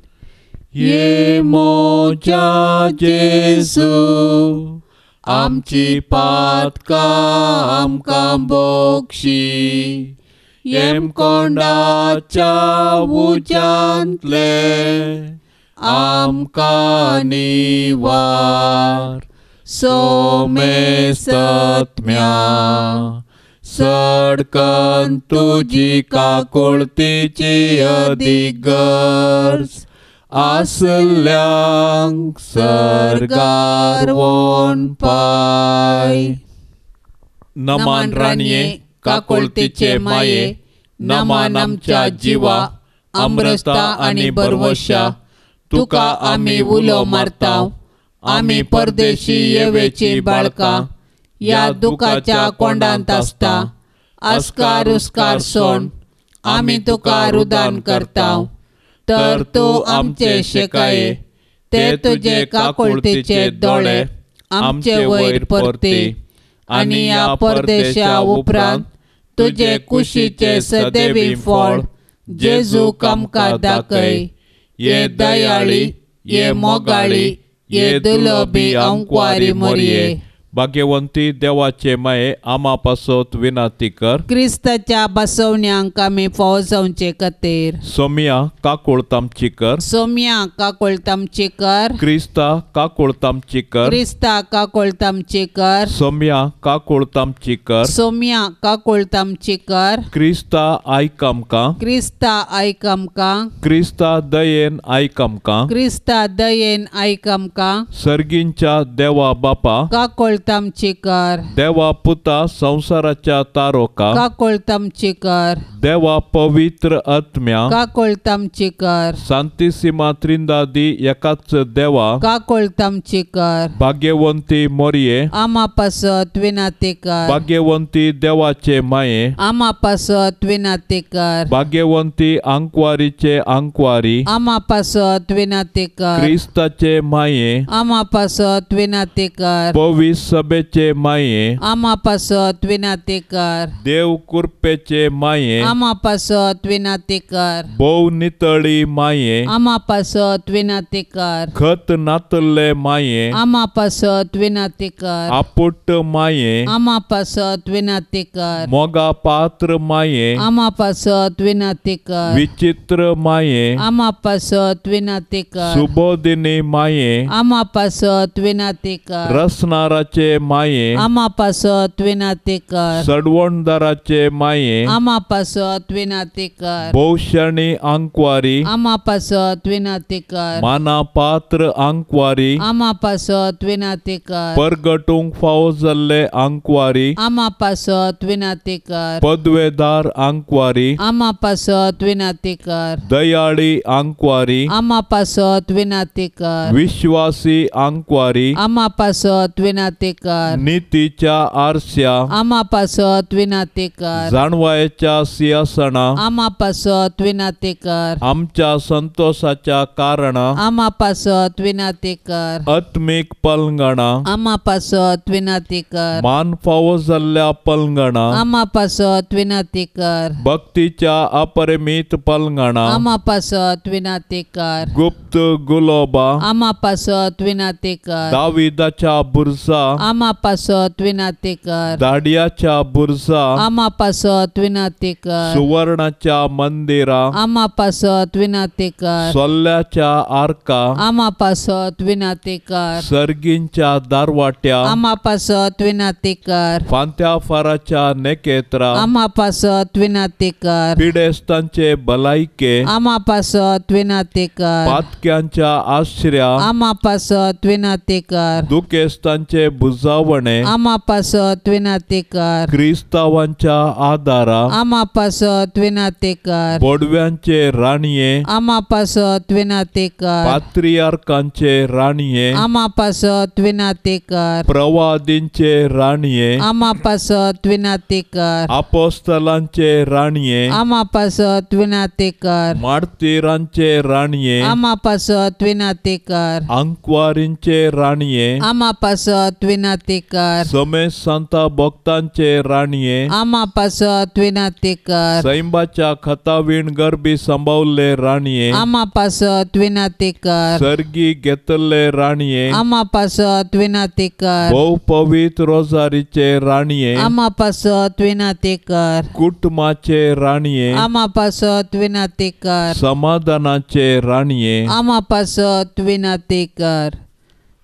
ये मोच्या जेजू, आमची पातकां आमकां बोगशी, येम कोंडाच्या उज्यांतले आमकां निवार. सोमेस्तत्म्या सडकन तुजी काकुळतीची अदीक गरज, आसल्यांक सर्गार वोन पाय. नमान राणये काकुळतीचे माये, नमान आमच्या जिवा, अमृता आनी बरवशा, तुका आमी उलो मारताव. आमी परदेशी येवेची बाळकां या दुखाच्या कोंडांत आसता. आस्कार उस्कार सोड, आमी तुका रुदान करताव. तर तूं आमचे शेकाये, ते तुजे काकुळतीचे दोळे आमचे वयर परती. आनी ह्या परदेशा उपरांत तुजे कुशीचे सदैवी फळ जेजूक आमकां दाखय. ये दयाळी, ये मोगाळी, ये दुलोबी अंकुवारी मरिये, भाग्यवंती देवाचे माये आमा पासत विनंती कर. क्रिस्ताच्या बसवण्यांक आमी फावो जावचे खातीर सोमिया काकूळ तामची कर. सोम्या काकोळ तामची कर. क्रिस्ता काकूळ तामची कर. क्रिस्ता काकोळ तामची कर. सोमिया काकूळ तामची कर. सोम्या काकोळ तामची कर. क्रिस्ता आयक आमकां. क्रिस्ता आयक आमकां. क्रिस्ता दयेन आयक आमकां. क्रिस्ता दयेन आयक आमकां. सर्गींच्या देवा बापा. काकोळ तामची कर. देवा पुता संसाराच्या तारोका. काकोळ तामची कर. देवा पवित्र आत्म्या. काकोळ तामची कर. सांतिसिमा त्रिंदादी एकाच देवा. काकोळ तामची कर. भाग्यवंती मोरये. आमा पासत विनंती कर. भाग्यवंती देवाचे माये. आमा पासत विनंती कर. भाग्यवंती आंकवारीचे आंकवारी. आमा पासत विनंती कर. क्रिस्ताचे माये. आमा पासत विनंती कर. पवित्र सभेचे माये. आमा पासत विनंती कर. देव कृपेचे माये. आमा पासत विनंती कर. भोव नितळी माये. आमा पासत विनंती कर. खत नातले माये. आमा पासत विनंती कर. आपुट माये. आमा पासत विनंती कर. मोगा पात्र माये. आमा पासत विनंती कर. विचित्र माये. आमा पासत विनंती कर. सुबोधिनी माये. आमा पासत विनंती कर. रसनाराचे माये. आमा पासत विनंती कर. सडवणदाराचे माये. आमा पासत विनंती कर. भोवशणी आंकवारी. आमा पासत विनंती कर. माना पात्र आंकवारी. आमा पासत विनंती कर. परगटूंक फावो जाल्ले आंकवारी. आमा पासत विनंती कर. पदवेदार आंकवारी. आमा पासत विनंती कर. दयाळी आंकवारी. आमा पासत विनंती कर. विश्वासी आंकवारी. आमा पासत विनंती कर. नीतीच्या आरस्या. आमा पासत विनंती कर. जाणवायेच्या सिंहासना. आमा पासत विनंती कर. आमच्या संतोषाच्या कारण. आमा पासत विनंती कर. आत्मिक पलंगणा. आमा पासत विनंती कर. मान फावो जाल्ल्या पलंगणा. आमा पासत विनंती कर. भक्तीच्या अपरिमित पलंगणा. आमा पासत विनंती कर. गुप्त गुलोबा. आमा पासत विनंती कर. दाविदाच्या बुरसा. आमा पासत विनंती कर. दाडियाच्या बुरसा. आमा पासत विनंती कर. सुवर्णाच्या मंदिरा. आमा पासत विनंती कर. सोल्ल्याच्या आर्का. आमा पासत विनंती कर. सर्गींच्या दारवाट्या. आमा पासत विनंती कर. फांत्या फाराच्या नेकेत्रा. आमा पासत विनंती कर. पिडेस्तांचे भलायके. आमा पासत विनंती कर. पातक्यांच्या आश्रया. आमा पासत विनंती कर. दुखेस्तांचे बुजावणे. आमा पासत विनंती कर. क्रिस्तावांच्या आदारा. आमा पासत विनंती कर. बोडव्यांचे राणये. आमा पासत विनंती कर. पात्रियार्कांचे राणये. आमा पासत विनंती कर. प्रवादींचे राणये. आमा पासत विनंती कर. अपोस्तलांचे राणये. आमा पासत विनंती कर. मार्तिरांचे राणये. आमा पासत विनंती कर. अंकवारींचे राणये. आमा पासत विनंती कर. समेश संता भक्तांचे राणये. आमा पासत विनंती कर. सैंबाच्या खतावीण गरबी संभावले राणये. आमा पासत विनंती कर. सर्गी घेतले राणये. आमा पासत विनंती कर. भोव पवित्र रोजारीचे राणये. आमा पासत विनंती कर. कुटुंबाचे राणये. आमा पासत विनंती कर. समाधानाचे राणये. आमा पासत विनंती कर.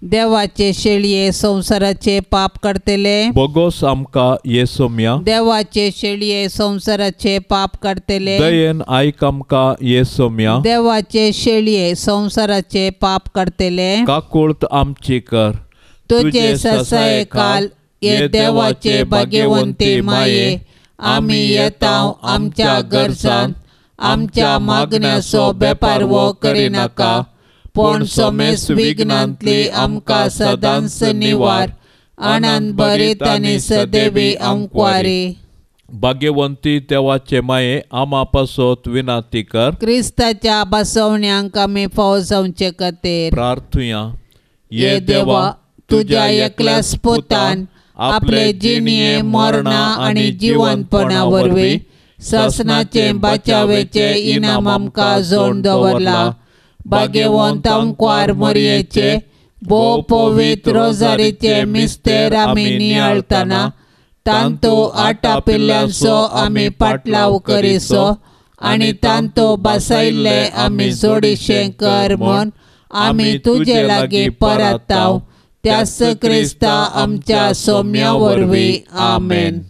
देवाचे शेळये संसाराचे पाप काडतले. बगोस आमका येसोम्या. देवाचे शेळये संसाराचे पाप काडतले. दयेन आयक आमका येसोम्या. देवाचे शेळये संसाराचे पाप काडतले. काकुळत आमची कर. तुझे ससाये काल ये देवाचे भाग्यवंते माये. आमी येताव आमच्या गरजान. आमच्या मागण्याचो बेपार वो करिनाका. पण सोमेस विघ्नांतली आमकां सदांच निवार. आनंद भरीत आनी सदैवी आमकारी. भाग्यवंती देवाचे माये आमा पासत विनंती कर. क्रिस्ताच्या बसवण्यांक आमी फावो जावचे खातीर प्रार्थुया. ये देवा तुझ्या एकल्याच पुतान आपले जिणये मरणा आनी जिवंतपणा वरवीं ससनाचे बचावेचे इनाम आमकां जोड दवरला. भाग्यवंत अंकवार मरयेचे भोव पवित्र रोजारीचे मिस्तेर आमी नियाळतना तांतो आटा पिल्ल्यांचो आमी पाटलाव करिसो आनी तांतो बसयल्ले आमी जोडिशें कर म्हूण आमी तुजे लागीं परताव त्यास क्रिस्ता आमच्या सोम्या वरवीं आमेन.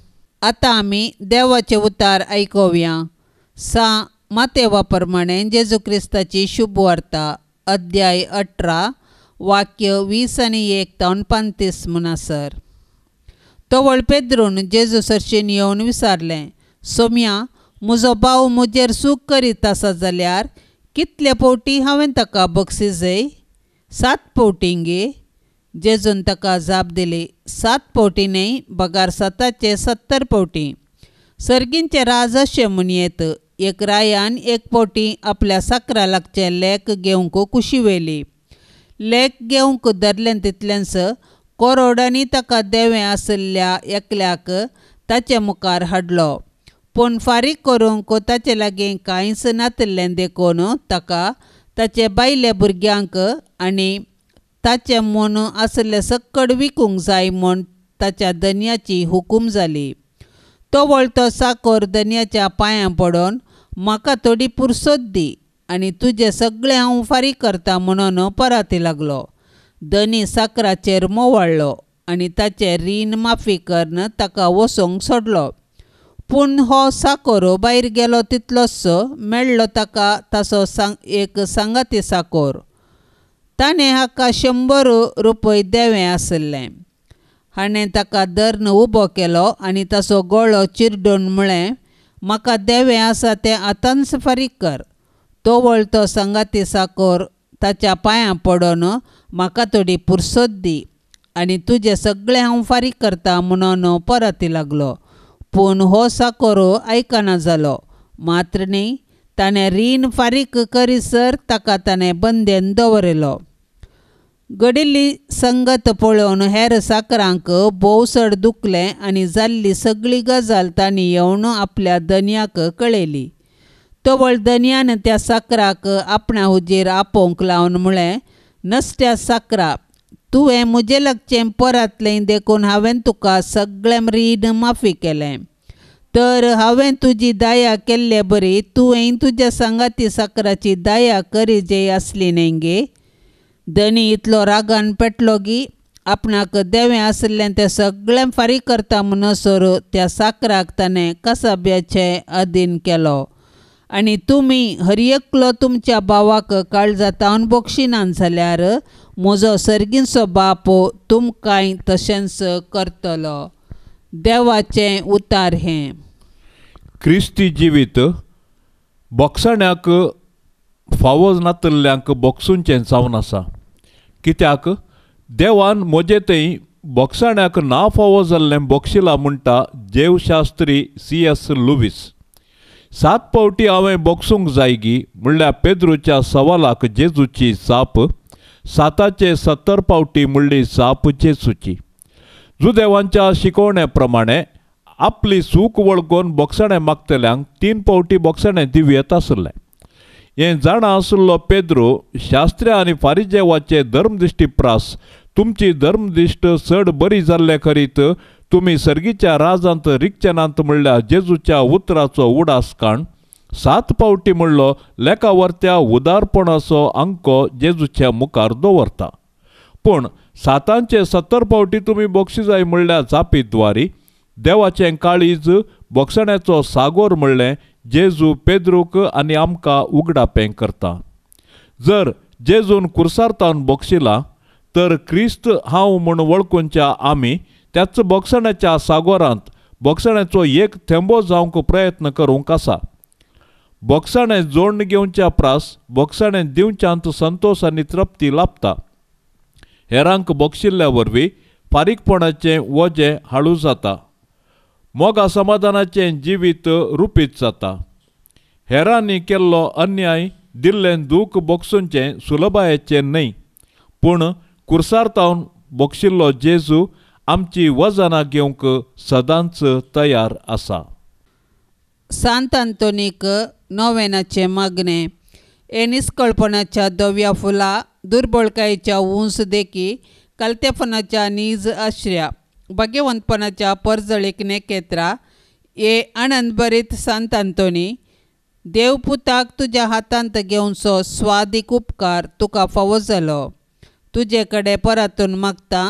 आतां आमी देवाचे उतार आयकुया. मातेवा प्रमाणे जेजू क्रिस्ताची शुभ वार्ता अध्याय 18 वाक्य 20 आनी 1-35 म्हणसर. तवळ पेद्रून जेजू सरशीन येवन विचारलें, सोम्या, म्हजो भाव म्हजेर सूख करीत आसा जाल्यार कितले फावटी हांवें ताका बक्षिसय? 7 फावटी गे. जेजून ताका जाप दिली, 7 फावटी न्हय, बगार 7चे 70 फावटी. सर्गींचे राज अशें म्हूण येत, एक रायान एक फावटी आपल्या साकरा लागचे लेक घेवंक कुशी वेली. लेक घेवंक धरलें तितलेंच कोरोडांनी ताका देवें आसल्या एकल्याक ताचे मुखार हाडलो. पूण फारीक करूंक ताचे लागीं कांयच नातल्लें देखून ताका ताचे बायले भुरग्यांक आनी ताचें मन आसलें सक्कड विकूंक जाय म्हूण ताच्या धन्याची हुकूम जाली. तो वळतो साकोर धन्याच्या पांयां पडोन, म्हाका थोडी पुरसोत दी आनी तुजें सगळें हांव फारीक करता म्हणून परती लागलो. धनी साकराचेर मोवाळ्ळो आनी ताचें रीण माफी करन ताका वसोंक सोडलो. पूण हो साकोर भायर गेलो तितलोच मेळ्ळो ताका ताचो एक सांगाती साकोर. ताणें हाका 100 रुपया देवें आसलें. हाणें ताका धरून उबो केलो आनी ताचो गळो चिरडून म्हळें, म्हाका देवें आसा तें आतांच फारीक कर. तो वळतो सांगाती साकोर ताच्या पांयां पडोन, म्हाका थोडी पुरसोत दी आनी तुजें सगळें हांव फारीक करता म्हणून परती लागलो. पूण हो साकोर आयकना जालो. मात्र न्ही, ताणें रीण फारीक करीसर ताका ताणें बंदेन दवरलो. घडिल्ली संगत पळोवन हेर साकरांक भोव चड दुखलें आनी जाल्ली सगळी गजाल तांणी येवन आपल्या धन्याक कळयली. तवळ धन्यान त्या साकराक आपणा हुजीर आपोवंक लावन म्हळें, नसत्या साकरा, तुवें म्हजे लागचें परतलें देखून हांवें तुका सगळें रीण माफी केलें. तर हांवें तुजी दया केल्ले बरी तुवें तुज्या सांगाती साकराची दया करी जे आसली न्ही गे. धनी इतलो रागान पेटलो की आपणाक देवें आसलें तें सगळें फारीक करता म्हणसर त्या साकराक ताणें कसाब्याचें अधीन केलो. आनी तुमी हर एकलो तुमच्या भावाक काळजातावन बक्षिनान जाल्यार म्हजो सर्गींचो बाप तुमकांय तशेंच करतलो. देवाचें उतार हें. क्रिस्ती जिवीत बोगसण्याक फावो नातल्ल्यांक बोगसूंचें जावन आसा. कित्याक देवान म्हजे थंय बोगसण्याक ना फावो जाल्लें बोगशिलां म्हणटा जेवशास्त्री C.S. लुईस. 7 फावटी हांवें बोगसूंक जाय गी म्हणल्यार पेद्रूच्या सवालाक जेजूची जाप 7चे 70 फावटी म्हणली जाप जेजूची. जुदेवांच्या शिकवणे प्रमाणे आपली सूख वळखून बोगसणें मागतल्यांक 3 फावटी बोगसणें दिवयेत आसलें. हें जाणा आसलो पेद्रू शास्त्री आनी फारिजेवाचे धर्मदिश्टी प्रास तुमची धर्मदिश्ट चड बरी जाल्ले करीत तुमी सर्गीच्या राजांत रिक्चनांत म्हणल्यार जेजूच्या उतराचो उडास काण 7 फावटी म्हणलो लेखावर्त्या उदारपणाचो अंको जेजूच्या मुखार दवरता. पूण 7चे 70 फावटी तुमी बक्षिसाय म्हणल्यार जापीद्वारी देवाचें काळीज बोगसण्याचो सागोर म्हणलें जेजू पेद्रूक आनी आमकां उगडापें करता. जर जेजून कुर्सार्थावन बक्षिला तर क्रिस्त हांव म्हूण वळखूंच्या आमी त्याच बोगसण्याच्या सागोरांत बोगसण्याचो एक थेंबो जावंक प्रयत्न करूंक आसा. बोगसणें जोडून घेवच्या प्रास बोगसणें दिवच्यांत संतोश आनी तृप्ती लाभता. हेरांक बक्षिल्ल्या वरवीं फारीकपणाचें वजें हाळू जाता. मोगा समाधानाचें जिवीत रुपीत जाता. हेरांनी केल्लो अन्याय दिल्लें दूख बोगसूंचें सुलभायेचें न्हय, पूण कुर्सार्थावन बक्षिल्लो जेजू आमची वजनां घेवंक सदांच तयार आसा. सांत आंतोनीक नोवेनाचें मागणें. हे निष्कळपणाच्या धव्या फुला दुर्बळकायेच्या उंच देखी कलतेपणाच्या नीज आश्र्या भाग्यवंतपणाच्या परजळीक नेकेत्रा हे आनंदभरीत संत अंतोनी देवपुताक तुज्या हातांत घेवनचो स्वादीक उपकार तुका फावो जालो. तुजे कडेन परतून मागता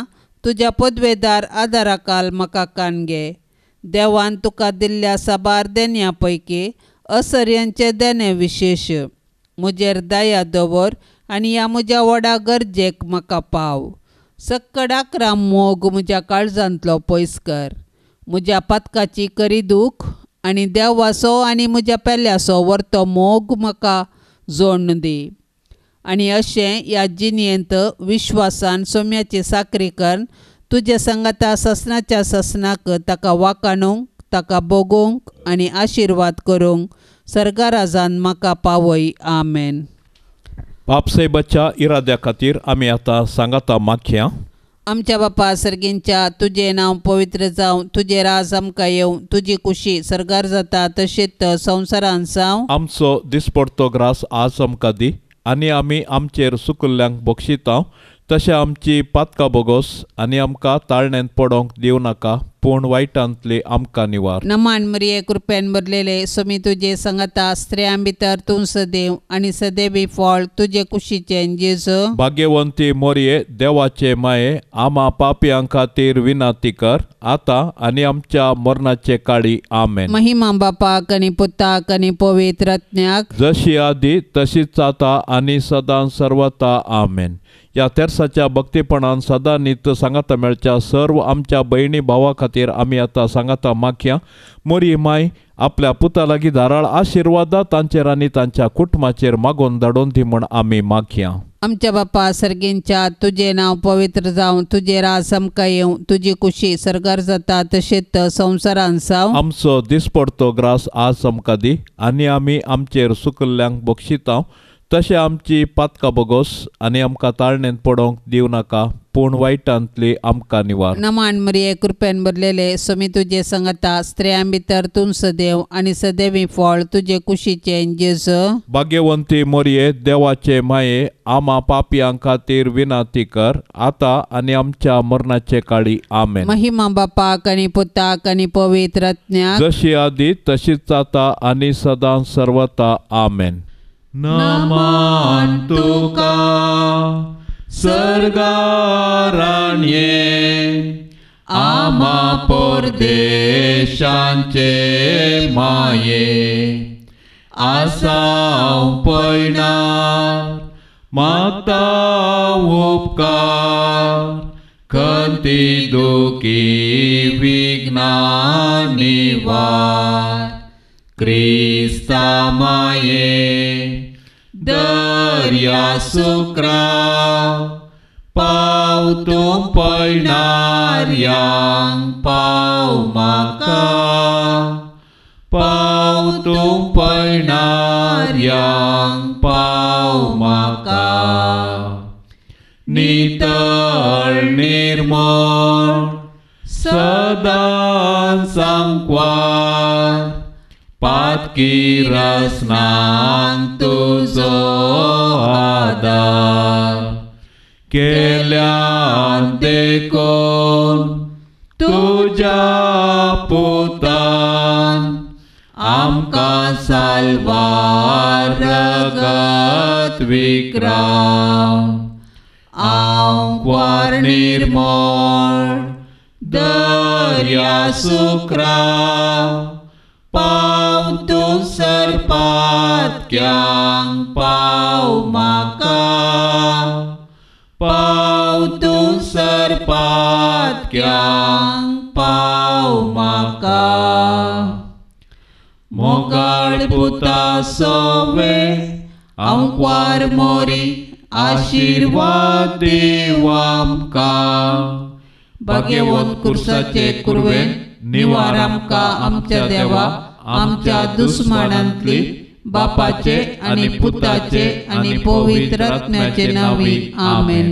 तुज्या पदवेदार आदाराकाल म्हाका काणगे. देवान तुका दिल्ल्या साबार देण्यां पैकी असर्यांचे देणे विशेश. म्हजेर दया दवर आनी ह्या म्हज्या व्हडा गरजेक म्हाका पाव. सक्कड 11 मोग म्हज्या काळजांतलो पयस कर. म्हज्या पातकाची करी दूख आनी देवाचो आनी म्हज्या पेल्याचो व्हरतो मोग म्हाका जोडून दी. आनी अशें ह्या जिणयेंत विश्वासान सोम्याची साकरी कर. तुजे संगता ससनाच्या ससनाक ताका वाकाणूंक ताका बोगोवंक आनी आशिर्वाद करूंक सर्गाराजान म्हाका पावय. आमेन. बापसाहेबाच्या इराद्या खातीर आमी आतां सांगाता मागया. आमच्या बापा सर्गींच्या तुझे नाव पवित्र जावं. तुझे राज आमकां येवं. तुजी कुशी सर्गार जाता तशेंच संवसारांत जावं. आमचो दिसपडतो ग्रास आज आमकां दी आनी आमी आमचेर सुकल्ल्यांक बक्षितांव तशें आमची पातकां बोगोस आनी आमकां ताळण्यांत पडोंक दिवं नाका पूण वायटांतली आमकां निवार. नमान मरिये कृपेन भरलेले सोमी तुजे संगता स्त्रियां भितर तूं सदैव आनी सदैवी फळ तुजे कुशीचे जेजू. भाग्यवंती मोरये देवाचे माये आमा पापयां खातीर विनाती कर आतां आनी आमच्या मरणाचे काळी. आमेन. महिमा बापाक आनी पुताक आनी पवित्र आत्म्याक जशी आदी तशीच आता आनी सदां सर्वता. आमेन. ह्या तेर्साच्या भक्तीपणान सदां नीत सांगाता मेळच्या सर्व आमच्या भयणी भावा खातीर आमी आतां सांगाता मागया. मोरी माय आपल्या पुता लागीं धाराळ आशिर्वादा तांचेर आनी तांच्या कुटुंबाचेर मागून धाडून दी म्हूण आमी मागया. आमच्या बापा सर्गींच्या तुझे नाव पवित्र जावं. तुझे राज आमकां येवं. तुजी कुशी सर्गार जाता तशेंच संवसारांत जावं. आमचो दिसपडतो ग्रास आज आमकां दी आनी आमी आमचेर सुकल्ल्यांक बक्षितांव तशें आमची पातकां बोगोस आनी आमकां ताळणेंत पडोंक दिवं नाका पूण वायटांतली आमकां निवार. नमान मरिये कृपेन भरलेले सोमी तुजे संगता स्त्रियां भितर तूं सदैव आनी सदैवी फळ तुजे कुशीचे जेजू. भाग्यवंती मोरये देवाचे माये आमा पापयां खातीर विनाती कर आतां आनी आमच्या मरणाचे काळी. आमेन. महिमा बापाक आनी पुताक आनी पवित्र आत्म्याक जशी आदी तशीच आता आनी सदां सर्वता. आमेन. नमान तुका सर्गाराण्ये आमा परदेशांचे माये आसांव पयणार मागता उपकार खंती दुखी विघ्नां निवार. क्रिस्ता माये दर्या सुक्रा पाव तूं पळणाऱ्यांक पाव म्हाका पाव तूं पळणाऱ्यांक पाव म्हाका. नितळ निर्मळ सदां सांकवार पातकी रसनांक तुजो आदार. केल्यान देखून तुज्या पुतान आमकां साल्वार रगत विक्राम. आंकवार निर्मळ दर्या सुक्रा पाव तूं सरपातक्यांक पाव म्हाका पाव तूं सरपातक्यांक पाव म्हाका. मोगाळ पुता सोवे आंकवार मोरी आशिर्वाद दिव आमकां. भाग्यवंत कुर्साचे कुरवेन निवार आमकां आमच्या देवा आमच्या दुस्मानांतली बापाचे आनी पुताचे आनी पवित्र आत्म्याचे नांवी. आमेन.